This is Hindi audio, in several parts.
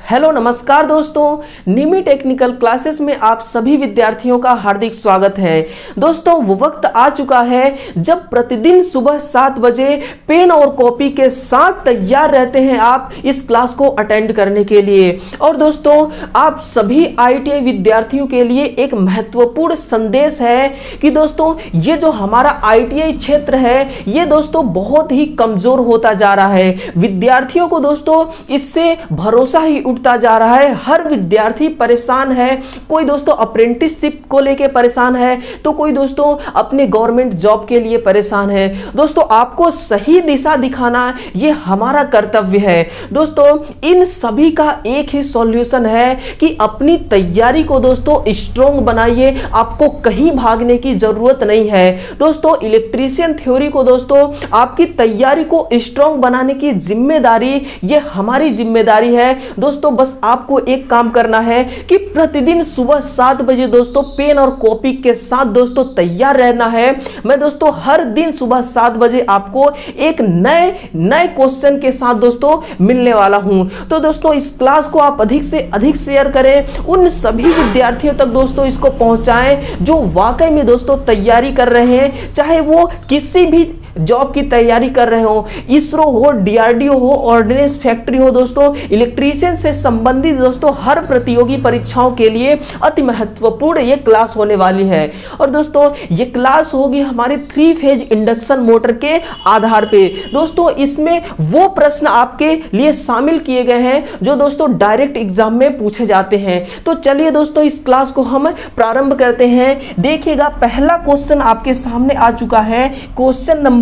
हेलो नमस्कार दोस्तों, निमी टेक्निकल क्लासेस में आप सभी विद्यार्थियों का हार्दिक स्वागत है। दोस्तों वो वक्त आ चुका है जब प्रतिदिन सुबह 7 बजे पेन और कॉपी के साथ तैयार रहते हैं आप इस क्लास को अटेंड करने के लिए। और दोस्तों आप सभी आईटीआई विद्यार्थियों के लिए एक महत्वपूर्ण संदेश है कि दोस्तों ये जो हमारा आईटीआई क्षेत्र है ये दोस्तों बहुत ही कमजोर होता जा रहा है। विद्यार्थियों को दोस्तों इससे भरोसा ही उठता जा रहा है। हर विद्यार्थी परेशान है। कोई दोस्तों अप्रेंटिसशिप को लेके परेशान है तो कोई दोस्तों अपने गवर्नमेंट जॉब के लिए परेशान है। दोस्तों आपको सही दिशा दिखाना ये हमारा कर्तव्य है। दोस्तों इन सभी का एक ही सॉल्यूशन है कि अपनी तैयारी को दोस्तों स्ट्रॉन्ग बनाइए। आपको कहीं भागने की जरूरत नहीं है। दोस्तों इलेक्ट्रीशियन थ्योरी को दोस्तों आपकी तैयारी को स्ट्रॉन्ग बनाने की जिम्मेदारी ये हमारी जिम्मेदारी है। दोस्तों बस आपको एक काम करना है कि प्रतिदिन सुबह 7 बजे दोस्तों पेन और कॉपी के साथ दोस्तों तैयार रहना है। मैं दोस्तों हर दिन सुबह 7 बजे आपको एक नए क्वेश्चन के साथ दोस्तों मिलने वाला हूं। तो दोस्तों इस क्लास को आप अधिक से अधिक शेयर करें, उन सभी विद्यार्थियों तक दोस्तों इसको पहुंचाएं जो वाकई में दोस्तों तैयारी कर रहे हैं, चाहे वो किसी भी जॉब की तैयारी कर रहे हो, इसरो हो, डीआरडीओ हो, ऑर्डिनेंस फैक्ट्री हो, दोस्तों इलेक्ट्रीशियन से संबंधित दोस्तों हर प्रतियोगी परीक्षाओं के लिए अति महत्वपूर्ण ये क्लास होने वाली है। और दोस्तों ये क्लास होगी हमारे 3 फेज इंडक्शन मोटर के आधार पे। दोस्तों इसमें वो प्रश्न आपके लिए शामिल किए गए हैं जो दोस्तों डायरेक्ट एग्जाम में पूछे जाते हैं। तो चलिए दोस्तों इस क्लास को हम प्रारंभ करते हैं। देखिएगा पहला क्वेश्चन आपके सामने आ चुका है, क्वेश्चन नंबर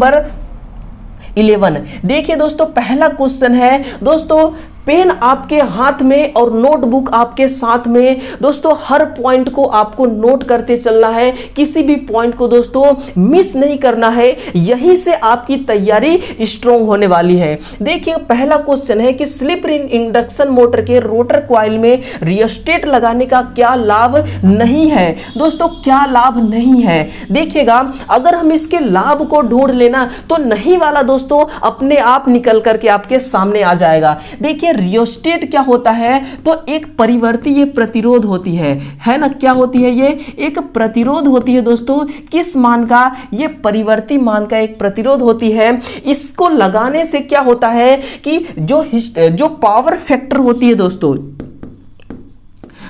11। देखिए दोस्तों पहला क्वेश्चन है दोस्तों, पेन आपके हाथ में और नोटबुक आपके साथ में। दोस्तों हर पॉइंट को आपको नोट करते चलना है, किसी भी पॉइंट को दोस्तों मिस नहीं करना है। यहीं से आपकी तैयारी स्ट्रॉन्ग होने वाली है। देखिए पहला क्वेश्चन है कि स्लिप रिंग इंडक्शन मोटर के रोटर कॉइल में रियोस्टेट लगाने का क्या लाभ नहीं है। दोस्तों क्या लाभ नहीं है, देखिएगा अगर हम इसके लाभ को ढूंढ लेना तो नहीं वाला दोस्तों अपने आप निकल करके आपके सामने आ जाएगा। देखिए रियोस्टेट क्या होता है, तो एक परिवर्ती ये प्रतिरोध होती है ना। क्या होती है, ये एक प्रतिरोध होती है दोस्तों। किस मान का, ये परिवर्ती मान का एक प्रतिरोध होती है। इसको लगाने से क्या होता है कि जो पावर फैक्टर होती है दोस्तों,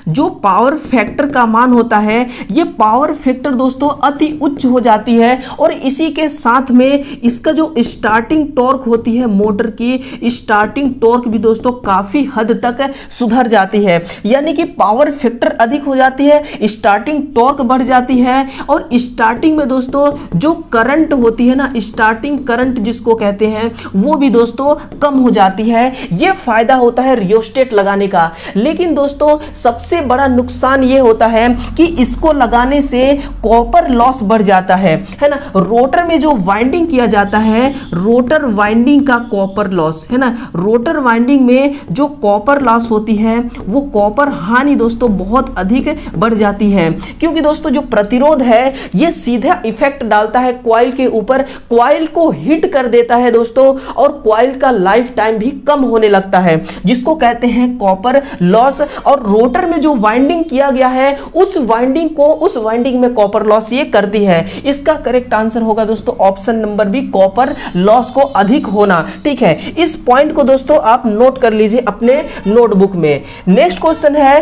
जो पावर फैक्टर का मान होता है ये पावर फैक्टर दोस्तों अति उच्च हो जाती है। और इसी के साथ में इसका जो स्टार्टिंग टॉर्क होती है, मोटर की स्टार्टिंग टॉर्क भी दोस्तों काफी हद तक सुधर जाती है। यानी कि पावर फैक्टर अधिक हो जाती है, स्टार्टिंग टॉर्क बढ़ जाती है और स्टार्टिंग में दोस्तों जो करंट होती है ना, स्टार्टिंग करंट जिसको कहते हैं, वो भी दोस्तों कम हो जाती है। ये फायदा होता है रियोस्टेट लगाने का। लेकिन दोस्तों सबसे बड़ा नुकसान ये होता है कि इसको लगाने से कॉपर लॉस बढ़ जाता है ना। रोटर में जो वाइंडिंग किया जाता है, रोटर वाइंडिंग का कॉपर लॉस है ना, रोटर वाइंडिंग में जो कॉपर लॉस होती है वो कॉपर हानि दोस्तों बहुत अधिक बढ़ जाती है। क्योंकि दोस्तों जो प्रतिरोध है ये सीधा इफेक्ट डालता है कॉइल के ऊपर, कॉइल को हिट कर देता है दोस्तों और कॉइल का लाइफ टाइम भी कम होने लगता है, जिसको कहते हैं कॉपर लॉस। और रोटर में जो वाइंडिंग किया गया है उस वाइंडिंग में कॉपर लॉस ये करती है। इसका करेक्ट आंसर होगा दोस्तों option number B, copper loss को अधिक होना। ठीक है, इस पॉइंट को दोस्तों आप नोट कर लीजिए अपने नोटबुक में। नेक्स्ट क्वेश्चन है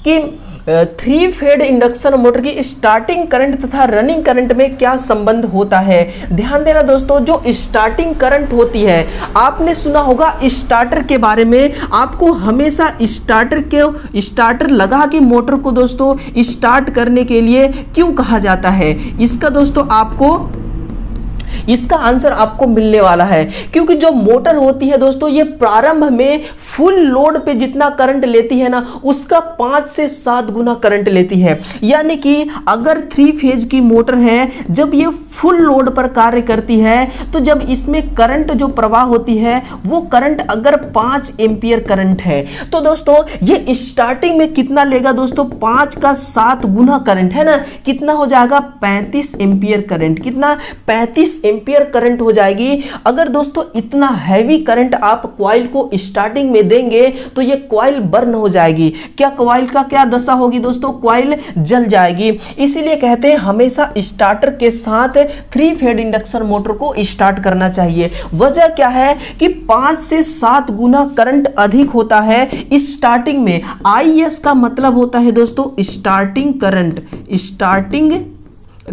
कि 3 फेज इंडक्शन मोटर की स्टार्टिंग करंट तथा रनिंग करंट में क्या संबंध होता है। ध्यान देना दोस्तों, जो स्टार्टिंग करंट होती है, आपने सुना होगा स्टार्टर के बारे में। आपको हमेशा स्टार्टर लगा के मोटर को दोस्तों स्टार्ट करने के लिए क्यों कहा जाता है, इसका दोस्तों आपको इसका आंसर आपको मिलने वाला है। क्योंकि जो मोटर होती है दोस्तों ये प्रारंभ में फुल लोड पे जितना करंट लेती है ना उसका 5 से 7 गुना करंट लेती है। यानी कि अगर 3 फेज की मोटर है, जब ये फुल लोड पर कार्य करती है तो जब इसमें करंट जो प्रवाह होती है वो करंट अगर 5 एम्पियर करंट है तो दोस्तों ये स्टार्टिंग में कितना लेगा दोस्तों, 5 का 7 गुना करंट है ना, कितना हो जाएगा 35 एम्पियर करंट। कितना, 35 एम्पियर करंट हो जाएगी। अगर दोस्तों इतना हैवी करंट आप कॉइल को स्टार्टिंग में देंगे तो ये कॉइल बर्न हो जाएगी। क्या कॉइल का क्या दशा होगी दोस्तों? कॉइल जल जाएगी। इसीलिए कहते हैं हमेशा स्टार्टर के साथ 3 फेज इंडक्शन मोटर को स्टार्ट करना चाहिए। वजह क्या है कि 5 से 7 गुना करंट अधिक होता है स्टार्टिंग में। IS का मतलब होता है दोस्तों स्टार्टिंग करंट, स्टार्टिंग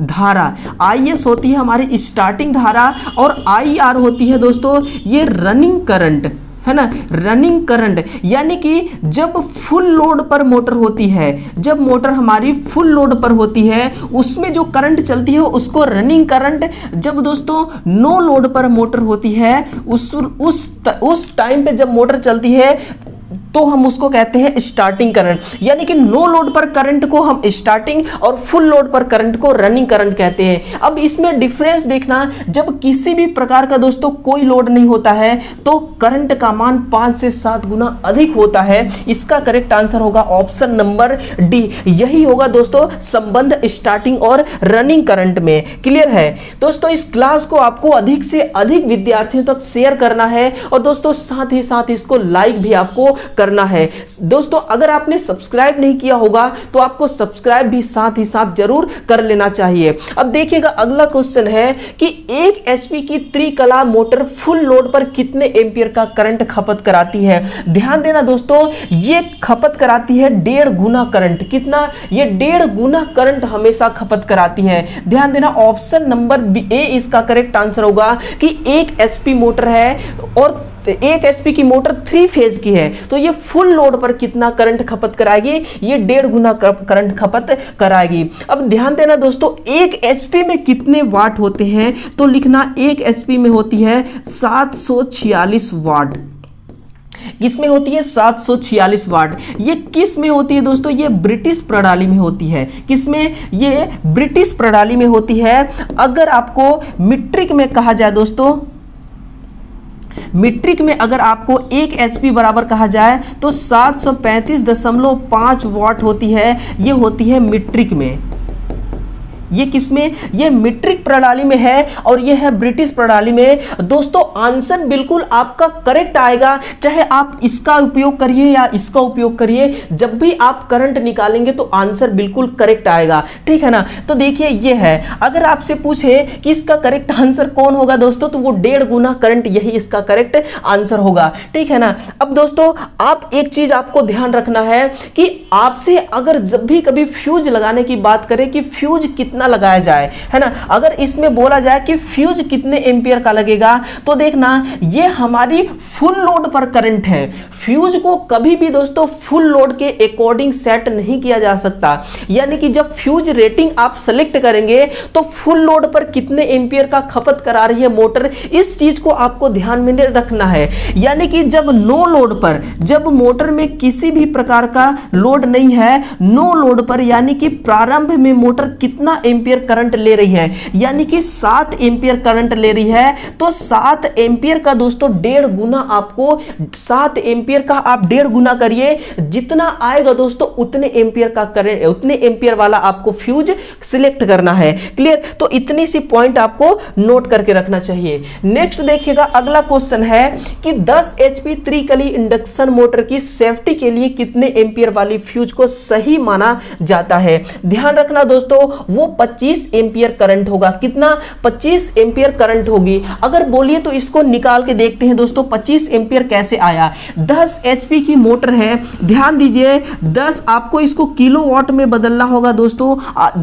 धारा। IS होती है हमारी स्टार्टिंग धारा और IR होती है दोस्तों ये रनिंग करंट, है ना, रनिंग करंट। यानी कि जब फुल लोड पर मोटर होती है, जब मोटर हमारी फुल लोड पर होती है उसमें जो करंट चलती है उसको रनिंग करंट। जब दोस्तों नो लोड पर मोटर होती है उस टाइम पे जब मोटर चलती है तो हम उसको कहते हैं स्टार्टिंग करंट। यानी कि नो लोड पर करंट को हम स्टार्टिंग और फुल लोड पर करंट को रनिंग करंट कहते हैं। अब इसमें डिफरेंस देखना, जब किसी भी प्रकार का दोस्तों कोई लोड नहीं होता है तो करंट का मान 5 से 7 गुना अधिक होता है। इसका करेक्ट आंसर होगा ऑप्शन नंबर डी। यही होगा दोस्तों संबंध स्टार्टिंग और रनिंग करंट में। क्लियर है दोस्तों? इस क्लास को आपको अधिक से अधिक विद्यार्थियों तक शेयर करना है और दोस्तों साथ ही साथ इसको लाइक भी आपको करना है। दोस्तों अगर आपने सब्सक्राइब नहीं किया होगा तो आपको सब्सक्राइब भी साथ ही साथ जरूर कर लेना चाहिए। अब देखिएगा अगला क्वेश्चन है कि 1 HP की त्रिकला मोटर फुल लोड पर कितने एम्पियर का करंट खपत कराती है? ध्यान देना दोस्तों, ये खपत कराती है 1.5 गुना करंट। कितना? ये 1.5 गुना करंट हमेशा खपत कराती है। ध्यान देना ऑप्शन नंबर ए इसका करेक्ट आंसर होगा कि 1 HP मोटर है और 1 HP की मोटर 3 फेज की है तो ये फुल लोड पर कितना करंट खपत कराएगी? ये 1.5 गुना करंट खपत कराएगी। अब ध्यान देना दोस्तों 1 HP में कितने वाट होते हैं? तो लिखना 1 HP में होती है 746 वाट। किसमें होती है? 746 वाट। ये किस में होती है दोस्तों? ये ब्रिटिश प्रणाली में होती है। किसमें? ये ब्रिटिश प्रणाली में होती है। अगर आपको मीट्रिक में कहा जाए दोस्तों, मीट्रिक में अगर आपको 1 HP बराबर कहा जाए तो 735.5 वाट होती है। ये होती है मीट्रिक में। ये किसमें? ये मीट्रिक प्रणाली में है और ये है ब्रिटिश प्रणाली में। दोस्तों आंसर बिल्कुल आपका करेक्ट आएगा, चाहे आप इसका उपयोग करिए या इसका उपयोग करिए, जब भी आप करंट निकालेंगे तो आंसर बिल्कुल करेक्ट आएगा। ठीक है ना? तो देखिए ये है, अगर आपसे पूछे कि इसका करेक्ट आंसर कौन होगा दोस्तों तो वो 1.5 गुना करंट यही इसका करेक्ट आंसर होगा। ठीक है ना? अब दोस्तों आप एक चीज आपको ध्यान रखना है कि आपसे अगर जब भी कभी फ्यूज लगाने की बात करें कि फ्यूज कितना लगाया जाए, है ना, अगर इसमें बोला जाए कि फ्यूज कितने एम्पियर का लगेगा तो देखना ये हमारी फुल लोड पर करंट है। फ्यूज को कभी भी दोस्तों फुल लोड के अकॉर्डिंग सेट नहीं किया जा सकता। यानी कि जब फ्यूज रेटिंग आप सेलेक्ट करेंगे तो फुल लोड पर कितने एम्पियर का खपत करा रही है मोटर, इस चीज को आपको ध्यान में रखना है। यानी कि जब नो लोड पर, जब मोटर में किसी भी प्रकार का लोड नहीं है, नो लोड पर यानी कि प्रारंभ में मोटर कितना एम्पियर करंट ले रही है, यानी कि 7 एम्पियर करंट ले रही है तो 7 एम्पियर का दोस्तों 1.5 गुना, आपको 7 एम्पियर का आप 1.5 गुना करिए, जितना आएगा दोस्तों उतने एम्पियर का करंट, उतने एम्पियर वाला आपको फ्यूज सिलेक्ट करना है। क्लियर? तो इतनी सी पॉइंट आपको नोट करके रखना चाहिए। नेक्स्ट देखिएगा अगला क्वेश्चन है कि 10 HP त्रिकली इंडक्शन मोटर की सेफ्टी के लिए कितने एम्पियर वाली फ्यूज को सही माना जाता है? ध्यान रखना दोस्तों वो 25 एम्पियर करंट होगा। कितना? 25 एम्पियर करंट होगी। अगर बोलिए तो इसको निकाल के देखते हैं दोस्तों 25 एम्पियर कैसे आया। 10 HP की मोटर है, ध्यान दीजिए 10 आपको इसको किलोवाट में बदलना होगा दोस्तों।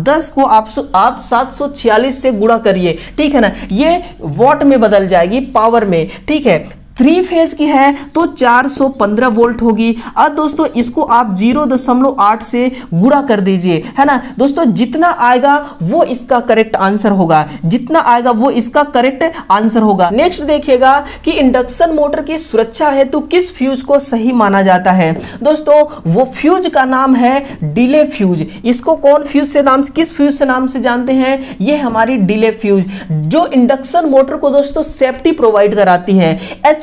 10 को आप 746 से गुणा करिए, ठीक है ना, ये वॉट में बदल जाएगी, पावर में। ठीक है, 3 फेज की है तो 415 वोल्ट होगी। अब दोस्तों इसको आप 0.8 से गुणा कर दीजिए, है ना दोस्तों, जितना आएगा वो इसका करेक्ट आंसर होगा, जितना आएगा वो इसका करेक्ट आंसर होगा। नेक्स्ट देखिएगा कि इंडक्शन मोटर की सुरक्षा है तो किस फ्यूज को सही माना जाता है? दोस्तों वो फ्यूज का नाम है डिले फ्यूज। इसको कौन फ्यूज से नाम से, किस फ्यूज से नाम से जानते हैं? ये हमारी डिले फ्यूज जो इंडक्शन मोटर को दोस्तों सेफ्टी प्रोवाइड कराती है।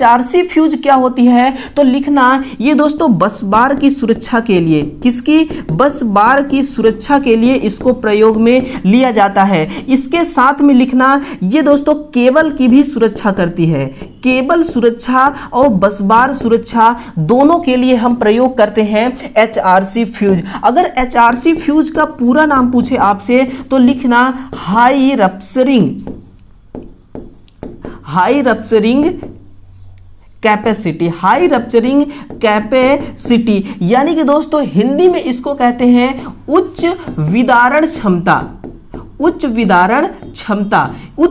HRC फ्यूज क्या होती है, तो लिखना ये दोस्तों बस बार की सुरक्षा के लिए, किसकी, बस बार की सुरक्षा के लिए इसको प्रयोग में लिया जाता है। इसके साथ में लिखना ये दोस्तों केबल की भी सुरक्षा करती है, केबल सुरक्षा और बस बार सुरक्षा दोनों के लिए हम प्रयोग करते हैं HRC फ्यूज। अगर HRC फ्यूज का पूरा नाम पूछे आपसे तो लिखना high rupturing capacity, high rupturing capacity, यानी कि दोस्तों हिंदी में इसको कहते हैं उच्च विदारण क्षमता, उच्च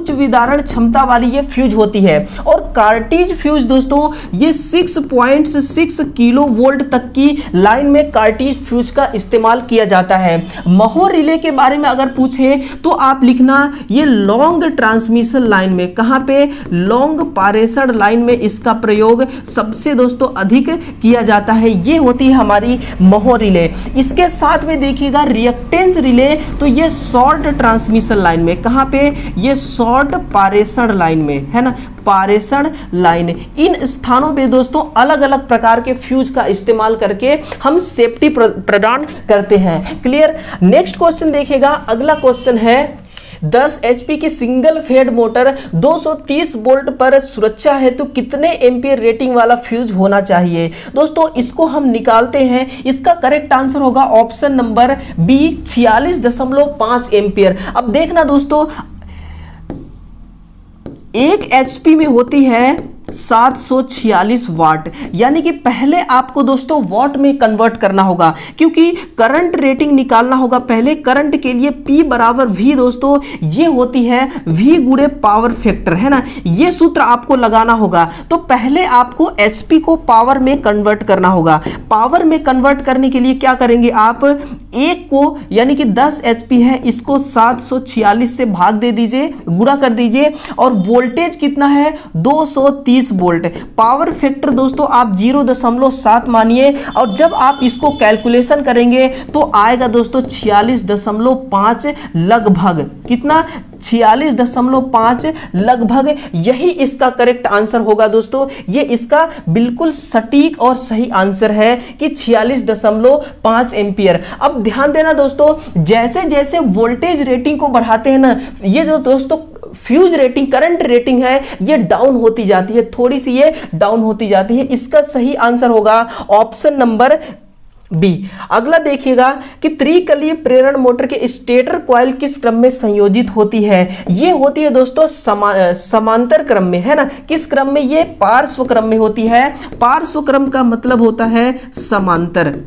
विदारण क्षमता वाली ये फ्यूज होती है। और कार्टिज फ्यूज दोस्तों ये 6.6 किलो वोल्ट तक की लाइन में कार्टिज फ्यूज का इस्तेमाल किया जाता है। महो रिले के बारे में अगर पूछे तो आप लिखना ये लॉन्ग ट्रांसमिशन लाइन में, कहां पे, लॉन्ग पारेषण लाइन में इसका प्रयोग सबसे दोस्तों अधिक किया जाता है, ये होती है हमारी महो रिले। इसके साथ में देखिएगा रिएक्टेंस रिले, तो ये शॉर्ट ट्रांसमिशन लाइन में, कहां पे, ये शॉर्ट पारेषण लाइन में है ना, पारेषण लाइन। इन स्थानों पे दोस्तों अलग अलग प्रकार के फ्यूज का इस्तेमाल करके हम सेफ्टी प्रदान करते हैं। क्लियर। नेक्स्ट क्वेश्चन देखिएगा, अगला क्वेश्चन है 10 HP की सिंगल फेड मोटर 230 वोल्ट पर सुरक्षा हेतु तो कितने एम्पियर रेटिंग वाला फ्यूज होना चाहिए। दोस्तों इसको हम निकालते हैं, इसका करेक्ट आंसर होगा ऑप्शन नंबर बी 46.5 एम्पियर। अब देखना दोस्तों 1 HP में होती है 746 वाट, यानी कि पहले आपको दोस्तों वाट में कन्वर्ट करना होगा, क्योंकि करंट रेटिंग निकालना होगा। पहले करंट के लिए P बराबर V दोस्तों ये होती है V गुणे पावर फैक्टर, है ना, ये सूत्र आपको लगाना होगा। तो पहले आपको HP को पावर में कन्वर्ट करना होगा। पावर में कन्वर्ट करने के लिए क्या करेंगे आप, एक को यानी कि 10 HP है, इसको 746 से भाग दे दीजिए, गुणा कर दीजिए, और वोल्टेज कितना है 230 वोल्ट। पावर फैक्टर दोस्तों आप 0.7 मानिए, और जब आप इसको कैलकुलेशन करेंगे तो आएगा दोस्तों 46.5 लगभग, कितना, 46.5 लगभग, यही इसका करेक्ट आंसर होगा दोस्तों। ये इसका बिल्कुल सटीक और सही आंसर है कि 46.5 एम्पियर। अब ध्यान देना दोस्तों, जैसे जैसे वोल्टेज रेटिंग को बढ़ाते हैं ना, ये जो दोस्तों फ्यूज रेटिंग, करंट रेटिंग है, ये डाउन होती जाती है, थोड़ी सी ये डाउन होती जाती है। इसका सही आंसर होगा ऑप्शन नंबर बी। अगला देखिएगा कि त्रिकलीय प्रेरण मोटर के स्टेटर कॉइल किस क्रम में संयोजित होती है। ये होती है दोस्तों समांतर क्रम में, है ना। किस क्रम में, ये पार्श्व क्रम में होती है। पार्श्व क्रम का मतलब होता है समांतर।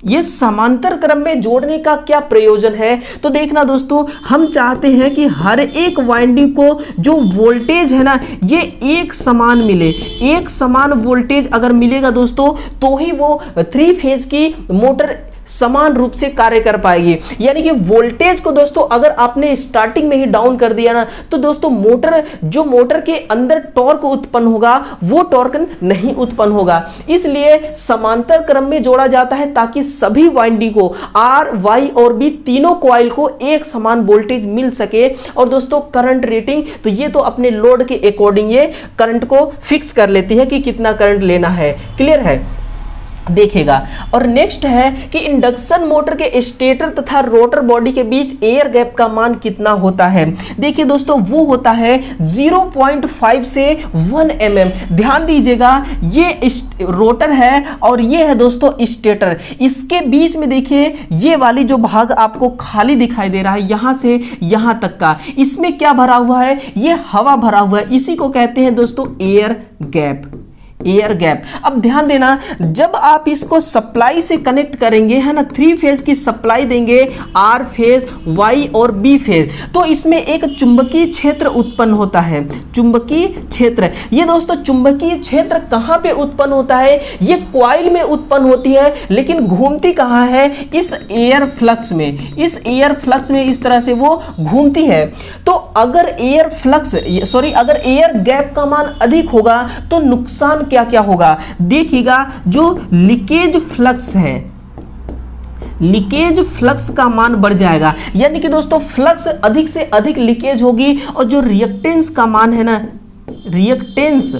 ये समांतर क्रम में जोड़ने का क्या प्रयोजन है, तो देखना दोस्तों, हम चाहते हैं कि हर एक वाइंडिंग को जो वोल्टेज है ना, ये एक समान मिले। एक समान वोल्टेज अगर मिलेगा दोस्तों तो ही वो 3 फेज की मोटर समान रूप से कार्य कर पाएगी। यानी कि वोल्टेज को दोस्तों अगर आपने स्टार्टिंग में ही डाउन कर दिया ना, तो दोस्तों मोटर के अंदर टॉर्क उत्पन्न होगा, वो टॉर्क नहीं उत्पन्न होगा। इसलिए समांतर क्रम में जोड़ा जाता है ताकि सभी वाइंडिंग को, R, Y और B तीनों कॉइल को एक समान वोल्टेज मिल सके। और दोस्तों करंट रेटिंग, तो ये तो अपने लोड के अकॉर्डिंग ये करंट को फिक्स कर लेती है कि कितना करंट लेना है। क्लियर है, देखेगा। और नेक्स्ट है कि इंडक्शन मोटर के स्टेटर तथा रोटर बॉडी के बीच एयर गैप का मान कितना होता है। देखिए दोस्तों, वो होता है 0.5 से 1 mm। ध्यान दीजिएगा, ये रोटर है और ये है दोस्तों स्टेटर। इसके बीच में देखिए ये वाली जो भाग आपको खाली दिखाई दे रहा है, यहां से यहां तक का, इसमें क्या भरा हुआ है, ये हवा भरा हुआ है। इसी को कहते हैं दोस्तों एयर गैप। Air gap. अब ध्यान देना, जब आप इसको सप्लाई से कनेक्ट करेंगे, है ना, 3 फेज की सप्लाई देंगे, R फेज, Y और B फेज, तो इसमें एक चुंबकीय क्षेत्र उत्पन्न होता है। चुंबकीय क्षेत्र, ये दोस्तों चुंबकीय क्षेत्र कहां पे उत्पन्न होता है, ये कॉइल में उत्पन्न होती है, लेकिन घूमती कहां है, इस एयर फ्लक्स में। इस एयर फ्लक्स में इस तरह से वो घूमती है। तो अगर अगर एयर गैप का मान अधिक होगा तो नुकसान क्या क्या होगा, देखिएगा। जो लीकेज फ्लक्स है, लीकेज फ्लक्स का मान बढ़ जाएगा, यानी कि दोस्तों फ्लक्स अधिक से अधिक लीकेज होगी। और जो रिएक्टेंस का मान है ना, रिएक्टेंस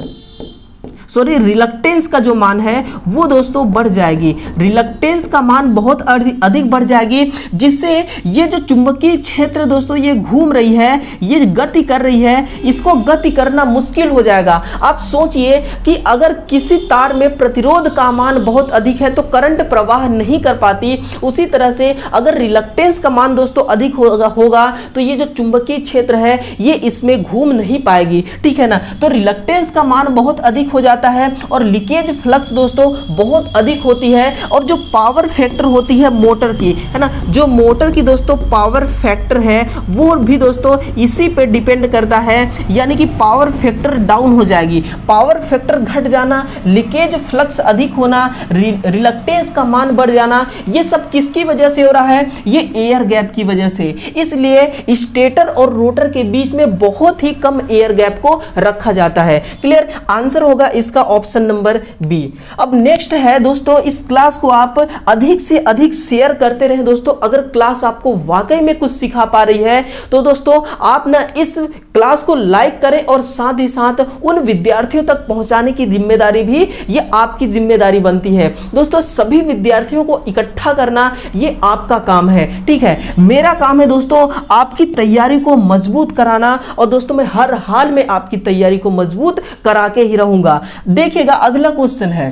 रिलक्टेंस का जो मान है वो दोस्तों बढ़ जाएगी। रिलक्टेंस का मान बहुत अधिक बढ़ जाएगी, जिससे ये जो चुंबकीय क्षेत्र दोस्तों ये घूम रही है, ये गति कर रही है, इसको गति करना मुश्किल हो जाएगा। आप सोचिए कि अगर किसी तार में प्रतिरोध का मान बहुत अधिक है तो करंट प्रवाह नहीं कर पाती। उसी तरह से अगर रिलक्टेंस का मान दोस्तों अधिक होगा तो ये जो चुंबकीय क्षेत्र है ये इसमें घूम नहीं पाएगी, ठीक है ना। तो रिलक्टेंस का मान बहुत अधिक हो जाता है और लीकेज फ्लक्स दोस्तों बहुत अधिक होती है। और जो पावर फैक्टर होती है मोटर की, है ना, जो मोटर की दोस्तों पावर फैक्टर है वो भी दोस्तों इसी पे डिपेंड करता है, यानी कि पावर फैक्टर डाउन हो जाएगी। पावर फैक्टर घट जाना, लीकेज फ्लक्स अधिक होना, रिलक्टेंस का मान बढ़ जाना, ये सब किसकी वजह से हो रहा है? ये एयर गैप की वजह से। इसलिए स्टेटर और रोटर के बीच में बहुत ही कम एयर गैप को रखा जाता है। क्लियर? आंसर होगा इसका ऑप्शन नंबर बी। अब नेक्स्ट है दोस्तों, इस क्लास को आप अधिक से अधिक शेयर करते रहे दोस्तों। अगर क्लास आपको वाकई में कुछ सिखा पा रही है तो दोस्तों आप ना इस क्लास को लाइक करें और साथ ही साथ उन विद्यार्थियों तक पहुंचाने की जिम्मेदारी भी ये आपकी जिम्मेदारी बनती है। दोस्तों सभी विद्यार्थियों को इकट्ठा करना ये आपका काम है, ठीक है। मेरा काम है दोस्तों आपकी तैयारी को मजबूत कराना, और दोस्तों मैं हर हाल में आपकी तैयारी को मजबूत करा के ही रहूंगा। देखिएगा अगला क्वेश्चन है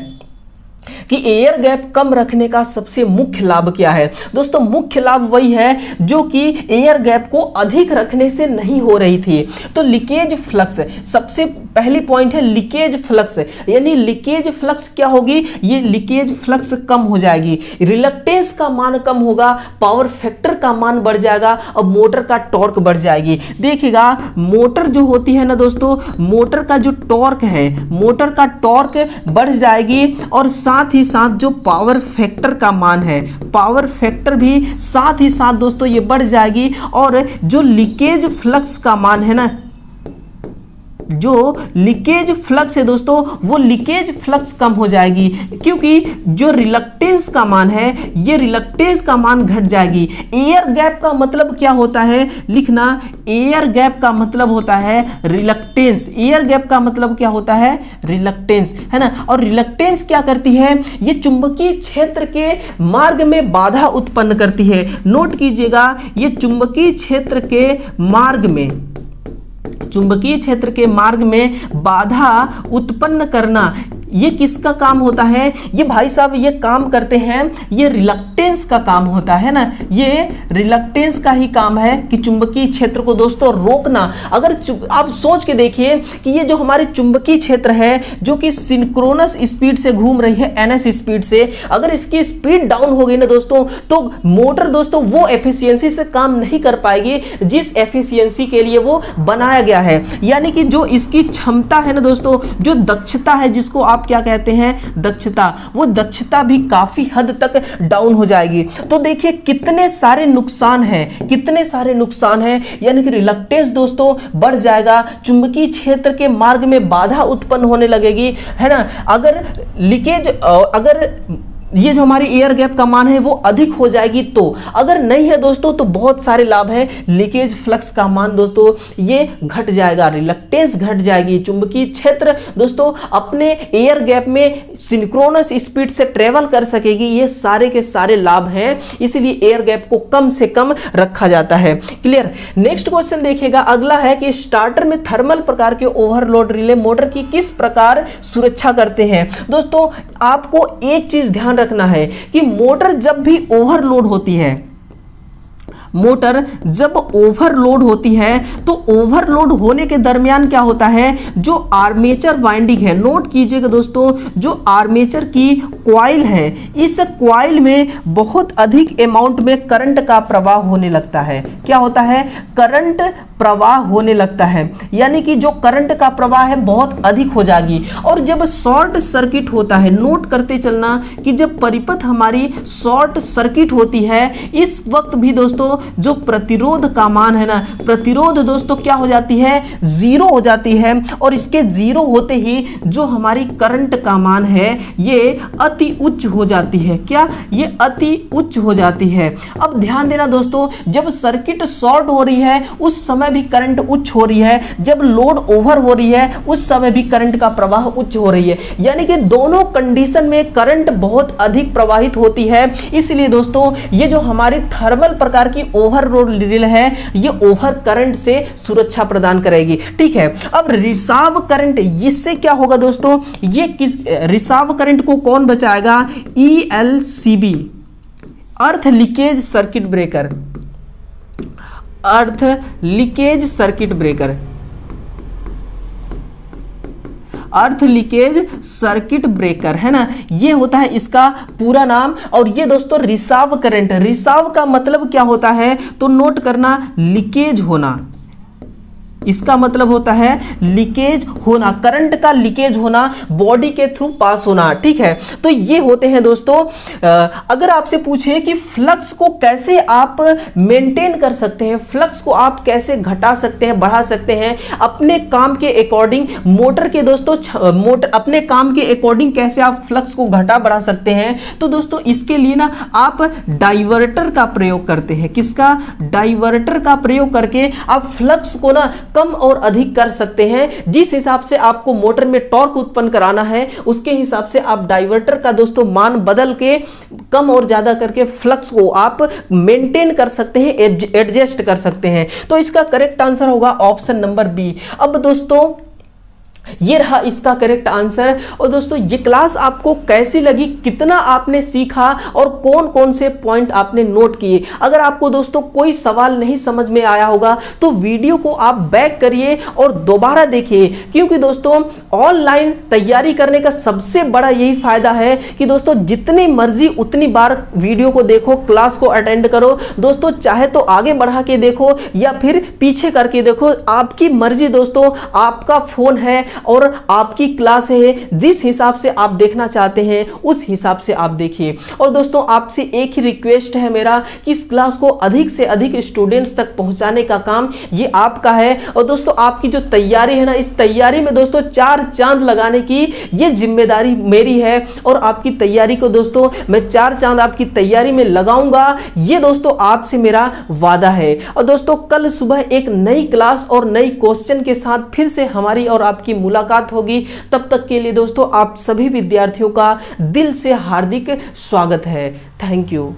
कि एयर गैप कम रखने का सबसे मुख्य लाभ क्या है। दोस्तों मुख्य लाभ वही है जो कि एयर गैप को अधिक रखने से नहीं हो रही थी। तो लीकेज फ्लक्स, सबसे पहली पॉइंट है लीकेज फ्लक्स, यानी लीकेज फ्लक्स क्या होगी? ये लीकेज फ्लक्स कम हो जाएगी, रिलक्टेंस का मान कम होगा, पावर फैक्टर का मान बढ़ जाएगा और मोटर का टॉर्क बढ़ जाएगी। देखिएगा मोटर जो होती है ना दोस्तों, मोटर का जो टॉर्क है, मोटर का टॉर्क बढ़ जाएगी और साथ ही साथ जो पावर फैक्टर का मान है, पावर फैक्टर भी साथ ही साथ दोस्तों ये बढ़ जाएगी। और जो लीकेज फ्लक्स का मान है ना, जो लीकेज फ्लक्स है दोस्तों, वो लीकेज फ्लक्स कम हो जाएगी, क्योंकि जो रिलक्टेंस का मान है ये रिलक्टेंस का मान घट जाएगी। एयर गैप का मतलब क्या होता है? लिखना, एयर गैप का मतलब होता है रिलक्टेंस। एयर गैप का मतलब क्या होता है? रिलक्टेंस, है ना। और रिलक्टेंस क्या करती है? ये चुंबकीय क्षेत्र के मार्ग में बाधा उत्पन्न करती है। नोट कीजिएगा, ये चुंबकीय क्षेत्र के मार्ग में, चुंबकीय क्षेत्र के मार्ग में बाधा उत्पन्न करना, ये किसका काम होता है? ये भाई साहब ये काम करते हैं, ये रिलक्टेंस का काम होता है ना, ये रिलक्टेंस का ही काम है कि चुंबकीय क्षेत्र को दोस्तों रोकना। अगर आप सोच के देखिए कि ये जो हमारी चुंबकीय क्षेत्र है जो कि सिंक्रोनस स्पीड से घूम रही है, ns स्पीड से, अगर इसकी स्पीड डाउन हो गई ना दोस्तों तो मोटर दोस्तों वो एफिशिएंसी से काम नहीं कर पाएगी जिस एफिशिएंसी के लिए वो बनाया गया है। यानी कि जो इसकी क्षमता है ना दोस्तों, जो दक्षता है, जिसको आप क्या कहते हैं? दक्षता, वो दक्षता भी काफी हद तक डाउन हो जाएगी। तो देखिए कितने सारे नुकसान हैं, कितने सारे नुकसान हैं। यानी कि रिलक्टेंस दोस्तों बढ़ जाएगा, चुंबकीय क्षेत्र के मार्ग में बाधा उत्पन्न होने लगेगी, है ना। अगर लीकेज, अगर ये जो हमारी एयर गैप का मान है वो अधिक हो जाएगी, तो अगर नहीं है दोस्तों तो बहुत सारे लाभ है। लीकेज फ्लक्स का मान दोस्तों ये घट जाएगा, रिलक्टेंस घट जाएगी, चुंबकीय क्षेत्र दोस्तों अपने एयर गैप में सिंक्रोनस स्पीड से ट्रेवल कर सकेगी। ये सारे के सारे लाभ हैं, इसलिए एयर गैप को कम से कम रखा जाता है। क्लियर? नेक्स्ट क्वेश्चन देखिएगा, अगला है कि स्टार्टर में थर्मल प्रकार के ओवरलोड रिले मोटर की किस प्रकार सुरक्षा करते हैं। दोस्तों आपको एक चीज ध्यान रखना है कि मोटर जब भी ओवरलोड होती है, मोटर जब ओवरलोड होती है तो ओवरलोड होने के दरमियान क्या होता है? जो आर्मेचर वाइंडिंग है, नोट कीजिएगा दोस्तों, जो आर्मेचर की कॉइल है, इस कॉइल में बहुत अधिक अमाउंट में करंट का प्रवाह होने लगता है। क्या होता है? करंट प्रवाह होने लगता है, यानी कि जो करंट का प्रवाह है बहुत अधिक हो जाएगी। और जब शॉर्ट सर्किट होता है, नोट करते चलना कि जब परिपथ हमारी शॉर्ट सर्किट होती है, इस वक्त भी दोस्तों जो प्रतिरोध का मान है ना, प्रतिरोध दोस्तों क्या हो जाती है? जीरो हो जाती है। और इसके जीरो होते ही जो हमारी करंट का मान है ये अति उच्च हो जाती है। क्या? ये अति उच्च हो जाती है। अब ध्यान देना दोस्तों, जब सर्किट शॉर्ट हो रही है उस समय समय भी करंट उच्च हो रही है, जब लोड ओवर हो रही है उस समय भी करंट का प्रवाह उच्च हो रही है, यानी कि दोनों कंडीशन में करंट बहुत अधिक प्रवाहित होती है। इसलिए दोस्तों ये जो हमारी थर्मल प्रकार की ओवरलोड ड्रिल है ये ओवर करंट से सुरक्षा प्रदान करेगी। ठीक है, अब रिसाव करंट, इससे क्या होगा दोस्तों, ये किस रिसाव करंट को कौन बचाएगा, ELCB, अर्थ लीकेज सर्किट ब्रेकर, अर्थ लीकेज सर्किट ब्रेकर, अर्थ लीकेज सर्किट ब्रेकर है ना, ये होता है इसका पूरा नाम। और ये दोस्तों रिसाव करंट, रिसाव का मतलब क्या होता है तो नोट करना, लीकेज होना, इसका मतलब होता है लीकेज होना, करंट का लीकेज होना, बॉडी के थ्रू पास होना। ठीक है, तो ये होते हैं दोस्तों। अगर आपसे पूछे कि फ्लक्स को कैसे आप मेंटेन कर सकते हैं, फ्लक्स को आप कैसे घटा सकते हैं, बढ़ा सकते हैं अपने काम के अकॉर्डिंग, मोटर के दोस्तों मोटर अपने काम के अकॉर्डिंग कैसे आप फ्लक्स को घटा बढ़ा सकते हैं, तो दोस्तों इसके लिए ना आप डाइवर्टर का प्रयोग करते हैं। किसका, डाइवर्टर का प्रयोग करके आप फ्लक्स को ना कम और अधिक कर सकते हैं। जिस हिसाब से आपको मोटर में टॉर्क उत्पन्न कराना है उसके हिसाब से आप डाइवर्टर का दोस्तों मान बदल के कम और ज्यादा करके फ्लक्स को आप मेंटेन कर सकते हैं, एडजस्ट कर सकते हैं। तो इसका करेक्ट आंसर होगा ऑप्शन नंबर बी। अब दोस्तों ये रहा इसका करेक्ट आंसर। और दोस्तों ये क्लास आपको कैसी लगी, कितना आपने सीखा और कौन कौन से पॉइंट आपने नोट किए। अगर आपको दोस्तों कोई सवाल नहीं समझ में आया होगा तो वीडियो को आप बैक करिए और दोबारा देखिए, क्योंकि दोस्तों ऑनलाइन तैयारी करने का सबसे बड़ा यही फायदा है कि दोस्तों जितनी मर्जी उतनी बार वीडियो को देखो, क्लास को अटेंड करो दोस्तों, चाहे तो आगे बढ़ा के देखो या फिर पीछे करके देखो, आपकी मर्जी दोस्तों, आपका फोन है और आपकी क्लास है, जिस हिसाब से आप देखना चाहते हैं उस हिसाब से आप देखिए। और दोस्तों आपसे एक ही रिक्वेस्ट है मेरा कि इस क्लास को अधिक से अधिक स्टूडेंट्स तक पहुंचाने का काम ये आपका है। और दोस्तों आपकी जो तैयारी है ना, इस तैयारी में दोस्तों 4 चांद लगाने की ये जिम्मेदारी मेरी है और आपकी तैयारी को दोस्तों मैं 4 चांद आपकी तैयारी में लगाऊंगा, ये दोस्तों आपसे मेरा वादा है। और दोस्तों कल सुबह एक नई क्लास और नई क्वेश्चन के साथ फिर से हमारी और आपकी मुलाकात होगी। तब तक के लिए दोस्तों आप सभी विद्यार्थियों का दिल से हार्दिक स्वागत है। Thank you.